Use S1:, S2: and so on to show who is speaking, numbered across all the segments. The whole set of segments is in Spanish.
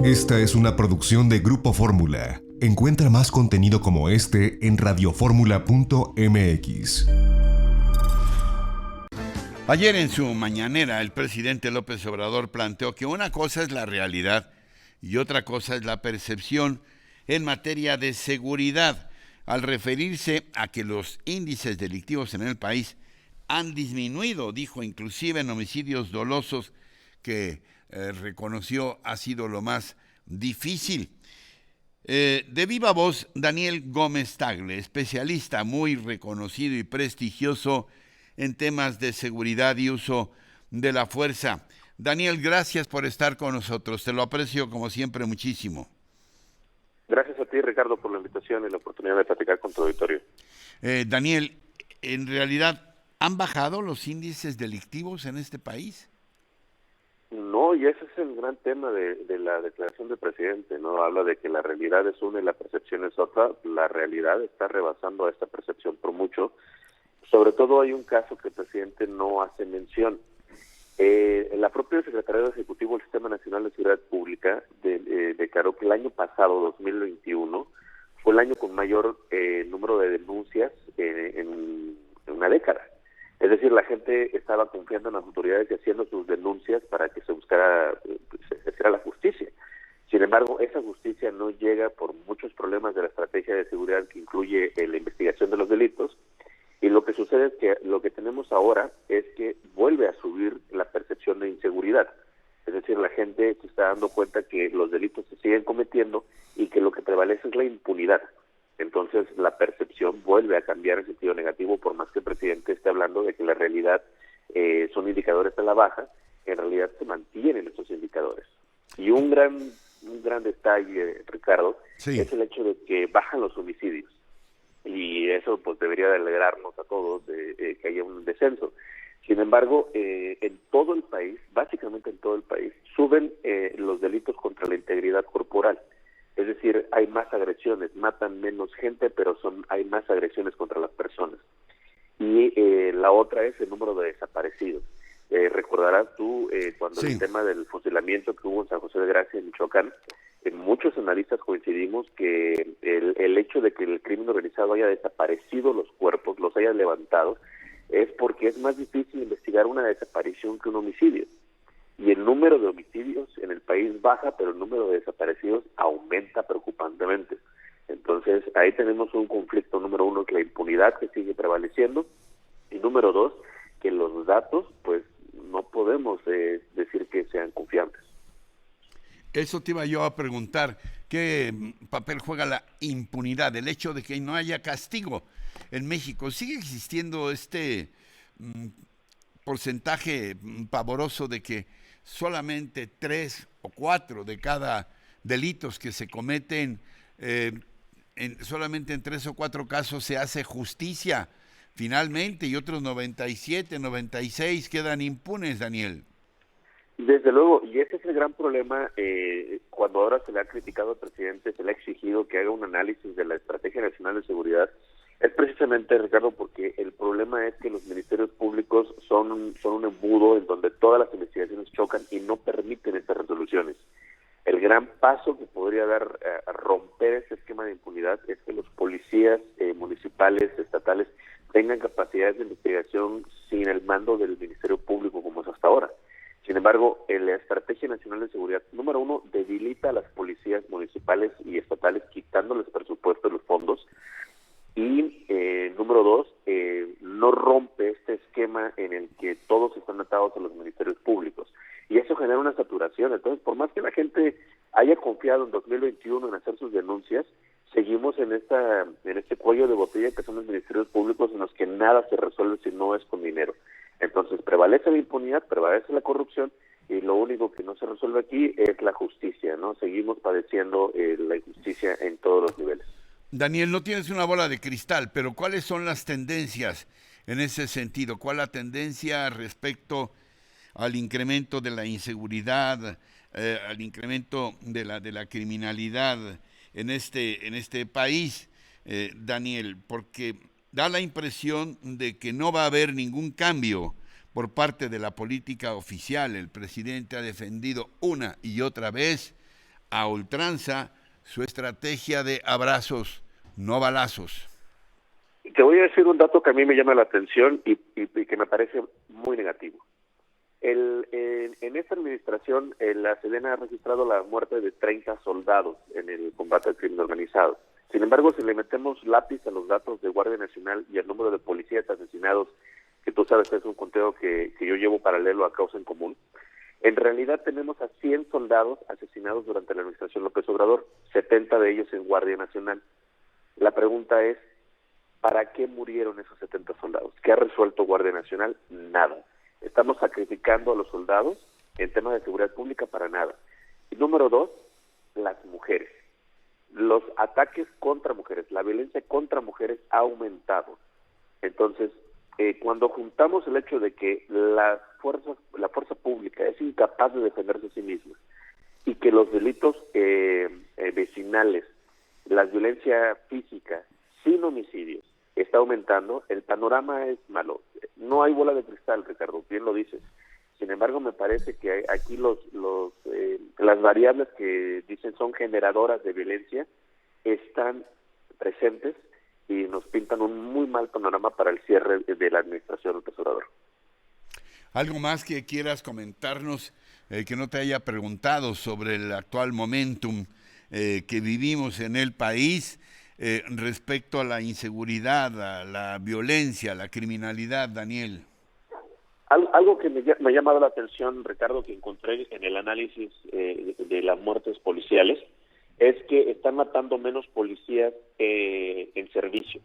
S1: Esta es una producción de Grupo Fórmula. Encuentra más contenido como este en radioformula.mx.
S2: Ayer en su mañanera, el presidente López Obrador planteó que una cosa es la realidad y otra cosa es la percepción en materia de seguridad, al referirse a que los índices delictivos en el país han disminuido, dijo, inclusive en homicidios dolosos, que reconoció ha sido lo más difícil. De viva voz, Daniel Gómez Tagle, especialista muy reconocido y prestigioso en temas de seguridad y uso de la fuerza. Daniel, gracias por estar con nosotros. Te lo aprecio como siempre muchísimo.
S3: Gracias a ti, Ricardo, por la invitación y la oportunidad de platicar con tu auditorio.
S2: Daniel, en realidad, ¿han bajado los índices delictivos en este país?
S3: No, y ese es el gran tema de la declaración del presidente, ¿no? Habla de que la realidad es una y la percepción es otra. La realidad está rebasando a esta percepción por mucho. Sobre todo hay un caso que el presidente no hace mención. La propia Secretaría Ejecutivo del Sistema Nacional de Seguridad Pública declaró que el año pasado, 2021, fue el año con mayor número de denuncias en una década. Es decir, la gente estaba confiando en las autoridades y haciendo sus denuncias para que se buscara, se hiciera la justicia. Sin embargo, esa justicia no llega por muchos problemas de la estrategia de seguridad que incluye la investigación de los delitos. Y lo que sucede es que lo que tenemos ahora es que vuelve a subir la percepción de inseguridad. Es decir, la gente se está dando cuenta que los delitos se siguen cometiendo y que lo que prevalece es la impunidad. Entonces, la percepción vuelve a cambiar en sentido negativo, por más que el presidente esté hablando de que la realidad son indicadores a la baja, en realidad se mantienen estos indicadores. Y un gran detalle, Ricardo, sí, es el hecho de que bajan los homicidios. Y eso pues debería de alegrarnos a todos de que haya un descenso. Sin embargo, en todo el país, básicamente en todo el país, suben los delitos contra la integridad corporal. Es decir, hay más agresiones, matan menos gente, pero hay más agresiones contra las personas. Y la otra es el número de desaparecidos. Recordarás tú cuando sí, el tema del fusilamiento que hubo en San José de Gracia, en Michoacán, muchos analistas coincidimos que el hecho de que el crimen organizado haya desaparecido los cuerpos, los haya levantado, es porque es más difícil investigar una desaparición que un homicidio. Y el número de homicidios en el país baja, pero el número de desaparecidos aumenta preocupantemente. Entonces, ahí tenemos un conflicto, número uno, que la impunidad que sigue prevaleciendo, y número dos, que los datos, pues, no podemos decir que sean confiables.
S2: Eso te iba yo a preguntar, ¿qué papel juega la impunidad? El hecho de que no haya castigo en México. ¿Sigue existiendo este porcentaje pavoroso de que solamente 3 o 4 de cada delitos que se cometen, solamente en 3 o 4 casos se hace justicia finalmente y otros 97, 96 quedan impunes, Daniel?
S3: Desde luego, y ese es el gran problema. Cuando ahora se le ha criticado al presidente, se le ha exigido que haga un análisis de la Estrategia Nacional de Seguridad, es precisamente, Ricardo, porque el problema es que los ministerios públicos son un embudo en donde todas las investigaciones chocan y no permiten estas resoluciones. El gran paso que podría dar a romper ese esquema de impunidad es que los policías municipales, estatales, tengan capacidades de investigación sin el mando del Ministerio Público como es hasta ahora. Sin embargo, la Estrategia Nacional de Seguridad, número uno, debilita a las policías municipales y estatales quitándoles presupuesto de los fondos. Y número dos, no rompe este esquema en el que todos están atados a los ministerios públicos. Y eso genera una saturación. Entonces, por más que la gente haya confiado en 2021 en hacer sus denuncias, seguimos en este cuello de botella que son los ministerios públicos en los que nada se resuelve si no es con dinero. Entonces, prevalece la impunidad, prevalece la corrupción, y lo único que no se resuelve aquí es la justicia, ¿no? Seguimos padeciendo la injusticia en todos los niveles.
S2: Daniel, no tienes una bola de cristal, pero ¿cuáles son las tendencias en ese sentido? ¿Cuál es la tendencia respecto al incremento de la inseguridad, al incremento de la criminalidad en este país, Daniel? Porque da la impresión de que no va a haber ningún cambio por parte de la política oficial. El presidente ha defendido una y otra vez a ultranza su estrategia de abrazos, no balazos.
S3: Te voy a decir un dato que a mí me llama la atención y que me parece muy negativo. En esta administración, la Sedena ha registrado la muerte de 30 soldados en el combate al crimen organizado. Sin embargo, si le metemos lápiz a los datos de Guardia Nacional y al número de policías asesinados, que tú sabes que es un conteo que yo llevo paralelo a Causa en Común, en realidad tenemos a 100 soldados asesinados durante la administración López Obrador, 70 de ellos en Guardia Nacional. La pregunta es, ¿para qué murieron esos 70 soldados? ¿Qué ha resuelto Guardia Nacional? Nada. Estamos sacrificando a los soldados en temas de seguridad pública para nada. Y número 2, las mujeres. Los ataques contra mujeres, la violencia contra mujeres ha aumentado. Entonces, cuando juntamos el hecho de que la fuerza pública es incapaz de defenderse a sí misma y que los delitos vecinales, la violencia física sin homicidios está aumentando, el panorama es malo. No hay bola de cristal, Ricardo, bien lo dices. Sin embargo, me parece que aquí las variables que dicen son generadoras de violencia están presentes y nos pintan un muy mal panorama para el cierre de la administración López Obrador.
S2: ¿Algo más que quieras comentarnos que no te haya preguntado sobre el actual momentum que vivimos en el país respecto a la inseguridad, a la violencia, a la criminalidad, Daniel?
S3: Algo que me ha llamado la atención, Ricardo, que encontré en el análisis de las muertes policiales, es que están matando menos policías en servicio.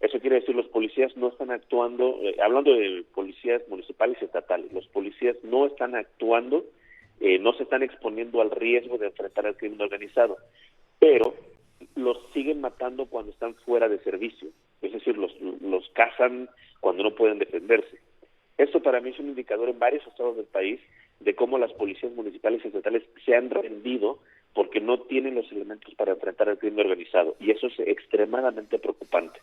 S3: Eso quiere decir, los policías no están actuando, hablando de policías municipales y estatales, los policías no están actuando, no se están exponiendo al riesgo de enfrentar al crimen organizado, pero los siguen matando cuando están fuera de servicio, es decir, los cazan cuando no pueden defenderse. Esto para mí es un indicador en varios estados del país de cómo las policías municipales y estatales se han rendido porque no tienen los elementos para enfrentar al crimen organizado, y eso es extremadamente preocupante.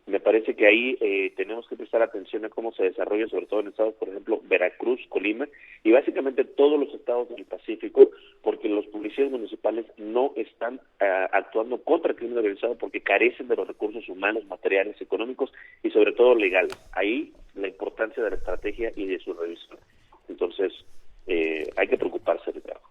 S3: Me parece que ahí tenemos que prestar atención a cómo se desarrolla, sobre todo en estados, por ejemplo, Veracruz, Colima, y básicamente todos los estados del Pacífico, porque los policías municipales no están actuando contra el crimen organizado porque carecen de los recursos humanos, materiales, económicos y sobre todo legales. Ahí la importancia de la estrategia y de su revisión. Entonces, hay que preocuparse, Ricardo.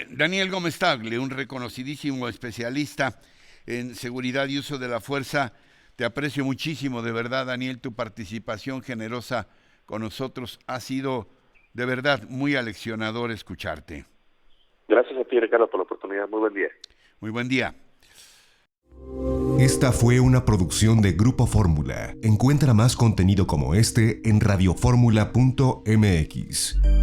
S2: Daniel Gómez Tagle, un reconocidísimo especialista en seguridad y uso de la fuerza. Te aprecio muchísimo, de verdad, Daniel, tu participación generosa con nosotros. Ha sido de verdad muy aleccionador escucharte.
S3: Gracias a ti, Ricardo, por la oportunidad. Muy buen día.
S2: Muy buen día.
S1: Esta fue una producción de Grupo Fórmula. Encuentra más contenido como este en radioformula.mx.